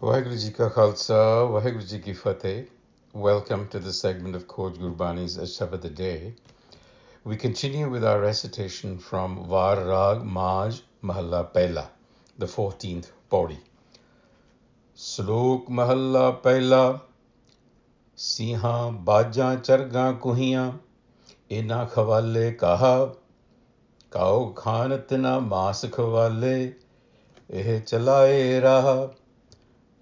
Waheguru Ji Ka Khalsa, Waheguru Ji Ki Fateh. Welcome to the segment of Khoj Gurbani's a-sabad-a-day. We continue with our recitation from Var Rag Maj Mahalla Pehla, the 14th Pauri. Slok Mahalla Pehla. Siha Baaja Charaga Kuhiyan, Ina Khawale Kaha, Kao Khanat na Maas Khawale, Eh Chalaye Raha.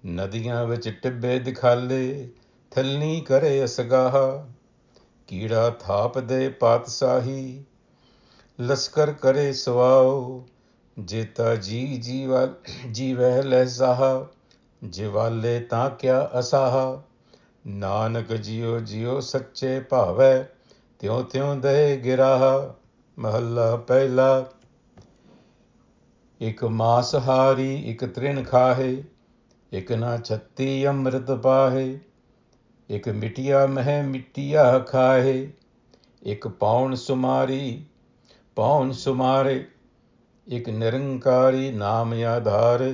ਨਦੀਆਂ ਵਿੱਚ ਟਿੱਬੇ ਦਿਖਾਲੇ ਥੱਲੀ ਕਰੇ ਅਸਗਾਹਾ ਕੀੜਾ ਥਾਪ ਦੇ ਪਾਤਸ਼ਾਹੀ ਲਸਕਰ ਕਰੇ ਸਵਾਓ ਜੇਤਾ ਜੀ ਵਹਿ ਲੈ ਸਾਹਾ ਜਿਵਾਲੇ ਤਾਂ ਕਿਆ ਅਸਾਹਾ ਨਾਨਕ ਜਿਉ ਸੱਚੇ ਭਾਵੈ ਤਿਉ ਦੇ ਗਿਰਾਹਾ ਮਹੱਲਾ ਪਹਿਲਾ ਇੱਕ ਮਾਸਹਾਰੀ ਇੱਕ ਤ੍ਰਿਣ ਖਾਹੇ एक ना छत्ती अमृत पाहे एक मिटिया मह मिटिया खाहे एक पाउन सुमारे एक निरंकारी नाम आधारे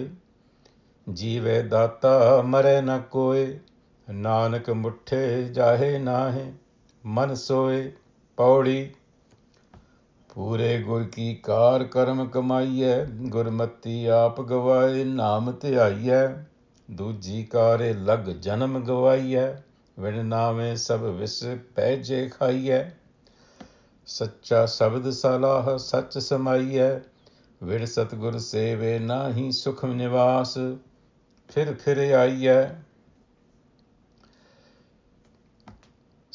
जीवे दाता मरे न कोय नानक मुठे जाहे नाहे मन सोए पौड़ी पूरे गुर की कार कर्म कमाइए गुरमती आप गवाए नाम ध्याइए ਦੂਜੀ ਕਾਰੇ ਲਗ ਜਨਮ ਗਵਾਈਐ ਵਿਣ ਨਾਵੇਂ ਸਭ ਵਿਸ ਪੈਜੇ ਖਾਈਐ ਸੱਚਾ ਸ਼ਬਦ ਸਲਾਹ ਸੱਚ ਸਮਾਈਐ ਵਿਣ ਸਤਗੁਰ ਸੇਵੇ ਨਾਹੀ ਸੁਖ ਨਿਵਾਸ ਫਿਰ ਆਈਐ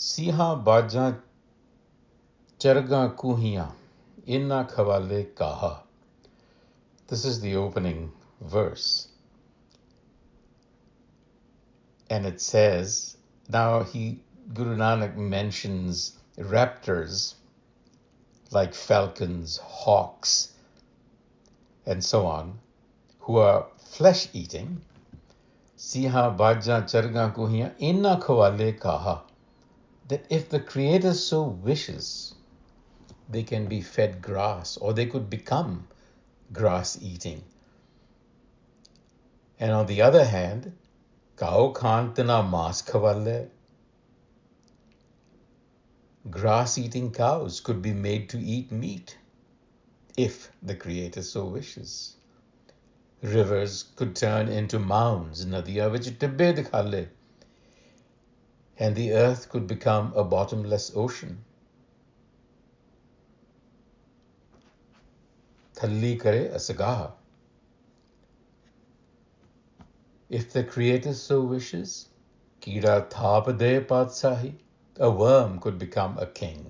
ਸੀਹਾਂ ਬਾਜਾਂ ਚਰਗਾਂ ਕੂਹੀਆਂ ਇਨ੍ਹਾਂ ਖਵਾਲੇ ਕਾਹਾ. This is the opening verse. And it says, now Guru Nanak mentions raptors like falcons, hawks, and so on, who are flesh-eating. Siha Baaja Charaga Kuhiyan Inna Khawale Kaha, that if the Creator so wishes, they can be fed grass, or they could become grass-eating. And on the other hand, Kao Khantana Mas Khawale. Grass-eating cows could be made to eat meat if the Creator so wishes. Rivers could turn into mounds, nadiya vich tibbe dikhale, and the earth could become a bottomless ocean. Thalli kare asagaha. If the Creator so wishes, Kira thap de patshahi, a worm could become a king.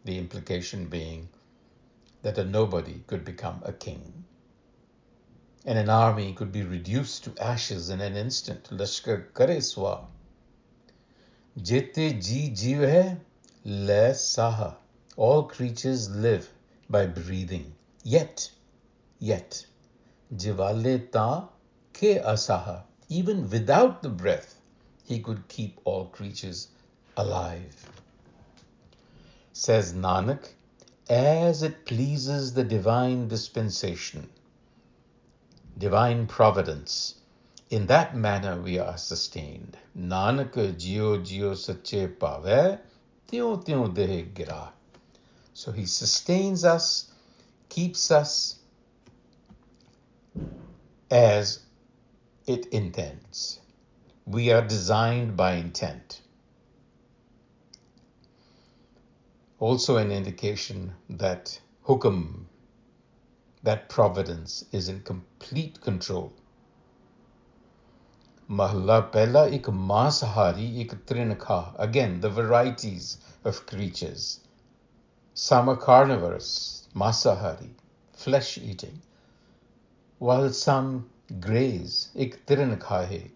The implication being that a nobody could become a king. And an army could be reduced to ashes in an instant. Lashkar kare swa. Jete jeev hai, le saha. All creatures live by breathing. Yet, jivale ta ke asaha, even without the breath, he could keep all creatures alive. Says Nanak, as it pleases the divine dispensation, divine providence, in that manner we are sustained. Nanak jiyo sache pave, tyon deh gira. So he sustains us, keeps us as it intends. We are designed by intent. Also an indication that hukum, that providence, is in complete control. Mahalla Pehla ik masahari ik trinkha. Again, the varieties of creatures. Some are carnivorous, masahari, flesh-eating, while some graze, ik trinkhahe.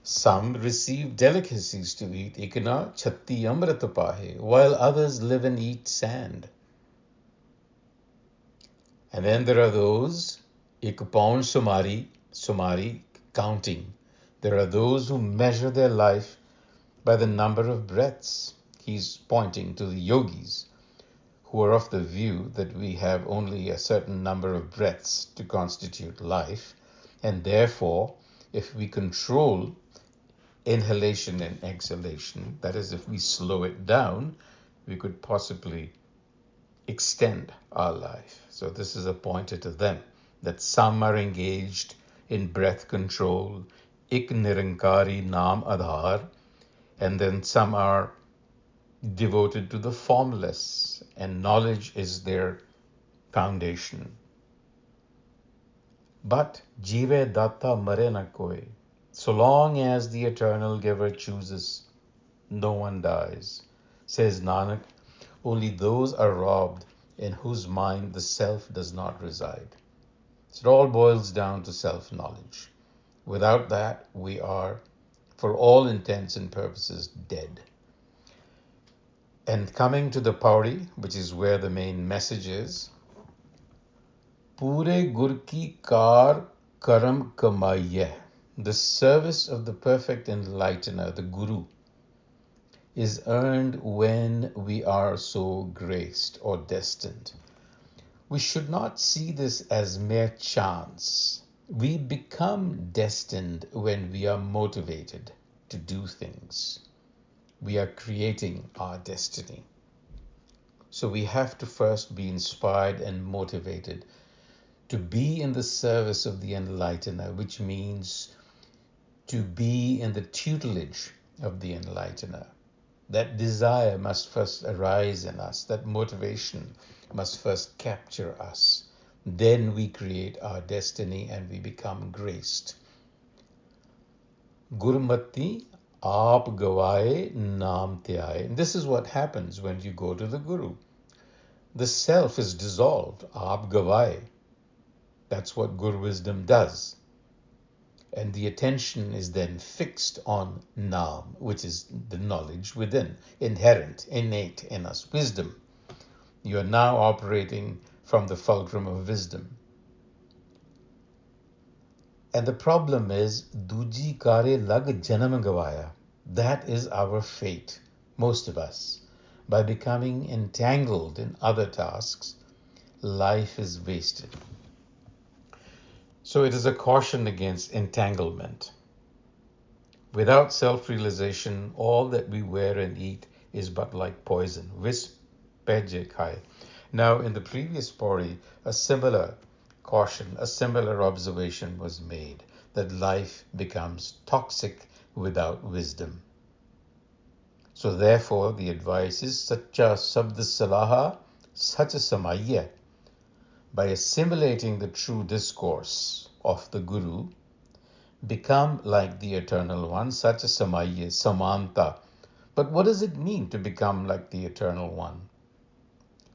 Some receive delicacies to eat, ikna chatti amrit pahe, while others live and eat sand. And then there are those, ik paun sumari, counting. There are those who measure their life by the number of breaths. He's pointing to the yogis, who are of the view that we have only a certain number of breaths to constitute life, and therefore if we control inhalation and exhalation, that is, if we slow it down, we could possibly extend our life. So this is a pointer to them, that some are engaged in breath control, ik nirankari naam adhar, and then some are devoted to the formless, and knowledge is their foundation. But jive datta mare na koi. So long as the eternal giver chooses, no one dies. Says Nanak, only those are robbed in whose mind the self does not reside. So it all boils down to self-knowledge. Without that, we are, for all intents and purposes, dead. And coming to the Pauri, which is where the main message is, Pure gur ki kar karam kamaiye. The service of the perfect enlightener, the Guru, is earned when we are so graced or destined. We should not see this as mere chance. We become destined when we are motivated to do things. We are creating our destiny. So we have to first be inspired and motivated to be in the service of the enlightener, which means to be in the tutelage of the enlightener. That desire must first arise in us. That motivation must first capture us. Then we create our destiny and we become graced. Gurmati aap gavaye naam tyaye. And this is what happens when you go to the Guru. The self is dissolved. Aap gavaye. That's what Guru wisdom does. And the attention is then fixed on Naam, which is the knowledge within, inherent, innate in us, wisdom. You are now operating from the fulcrum of wisdom. And the problem is, Duji kare lag janam gavaya. That is our fate, most of us. By becoming entangled in other tasks, life is wasted. So it is a caution against entanglement. Without self-realization, all that we wear and eat is but like poison. Vis peje khai. Now, in the previous pori, a similar caution, a similar observation was made, that life becomes toxic without wisdom. So therefore, the advice is Sacha Sabda Salaha Sacha Samayya. By assimilating the true discourse of the Guru, become like the Eternal One, such a samayya, samanta. But what does it mean to become like the Eternal One?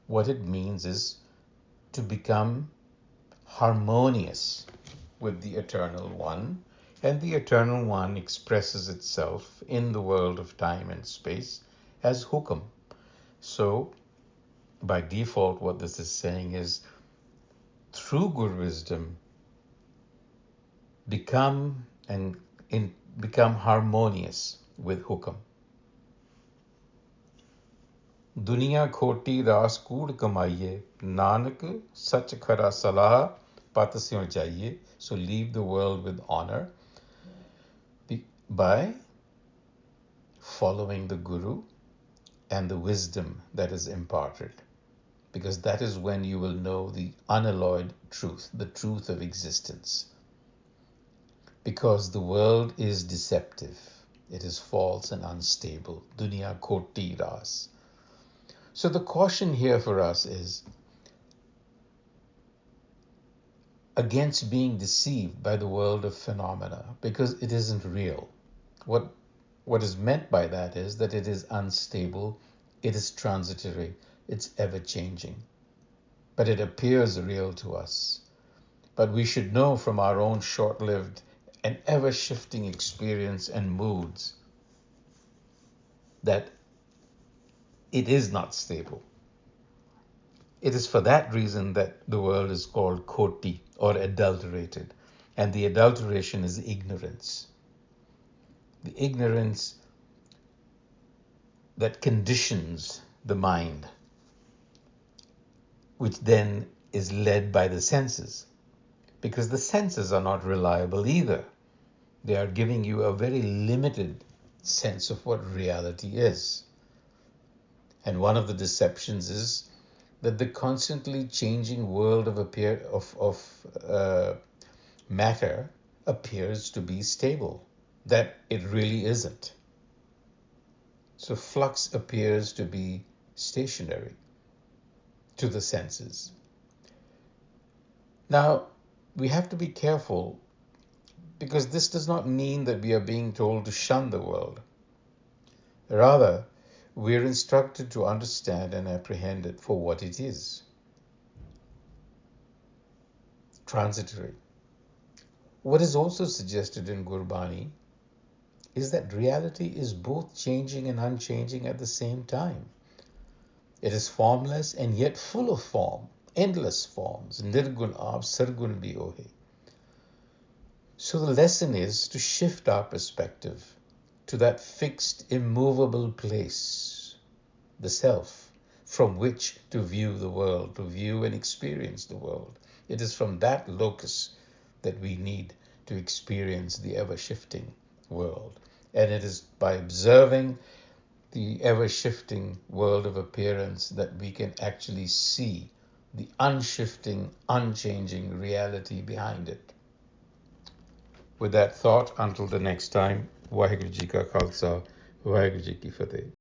What it means is to become harmonious with the Eternal One, and the Eternal One expresses itself in the world of time and space as hukam. So, by default, what this is saying is, through Guru wisdom, become harmonious with hukam. Duniya khoti ras kood kamaiye, nanak sach khara salah patasyon jaiye. So leave the world with honor by following the Guru and the wisdom that is imparted. Because that is when you will know the unalloyed truth, the truth of existence. Because the world is deceptive. It is false and unstable. Dunya khoti ras. So the caution here for us is against being deceived by the world of phenomena, because it isn't real. What is meant by that is that it is unstable, it is transitory, it's ever-changing. But it appears real to us. But we should know from our own short-lived and ever-shifting experience and moods that it is not stable. It is for that reason that the world is called khoti, or adulterated. And the adulteration is ignorance. The ignorance that conditions the mind, which then is led by the senses, because the senses are not reliable either. They are giving you a very limited sense of what reality is. And one of the deceptions is that the constantly changing world of matter appears to be stable, that it really isn't. So flux appears to be stationary to the senses. Now, we have to be careful, because this does not mean that we are being told to shun the world. Rather, we are instructed to understand and apprehend it for what it is: transitory. What is also suggested in Gurbani is that reality is both changing and unchanging at the same time. It is formless and yet full of form, endless forms. Nirgun aap sargun bhi ohe. So the lesson is to shift our perspective to that fixed, immovable place, the self, from which to view the world, to view and experience the world. It is from that locus that we need to experience the ever-shifting world. And it is by observing the ever-shifting world of appearance that we can actually see the unshifting, unchanging reality behind it. With that thought, until the next time, Waheguru Ji Ka Khalsa, Waheguru Ji Ki Fateh.